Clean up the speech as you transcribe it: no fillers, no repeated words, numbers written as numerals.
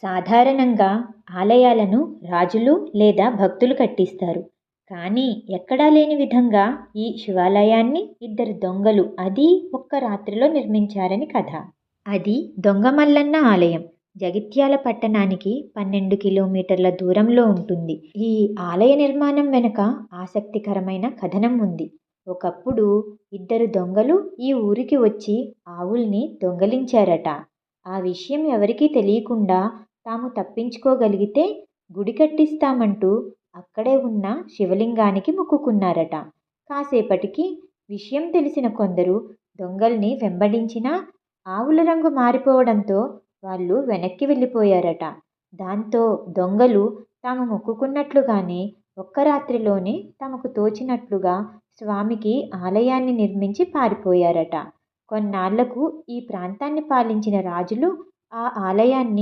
సాధారణంగా ఆలయాలను రాజులు లేదా భక్తులు కట్టిస్తారు. కానీ ఎక్కడా లేని విధంగా ఈ శివాలయాన్ని ఇద్దరు దొంగలు అది ఒక్క రాత్రిలో నిర్మించారని కథ. అది దొంగ మల్లన్న ఆలయం. జగిత్యాల పట్టణానికి 12 కిలోమీటర్ల దూరంలో ఉంటుంది. ఈ ఆలయ నిర్మాణం వెనుక ఆసక్తికరమైన కథనం ఉంది. ఒకప్పుడు ఇద్దరు దొంగలు ఈ ఊరికి వచ్చి ఆవుల్ని దొంగలించారట. ఆ విషయం ఎవరికీ తెలియకుండా తాము తప్పించుకోగలిగితే గుడి కట్టిస్తామంటూ అక్కడే ఉన్న శివలింగానికి మొక్కుకున్నారట. కాసేపటికి విషయం తెలిసిన కొందరు దొంగల్ని వెంబడించినా ఆవుల రంగు మారిపోవడంతో వాళ్ళు వెనక్కి వెళ్ళిపోయారట. దాంతో దొంగలు తాము మొక్కుకున్నట్లుగానే ఒక్క రాత్రిలోనే తమకు తోచినట్లుగా స్వామికి ఆలయాన్ని నిర్మించి పారిపోయారట. కొన్నాళ్లకు ఈ ప్రాంతాన్ని పాలించిన రాజులు ఆ ఆలయాన్ని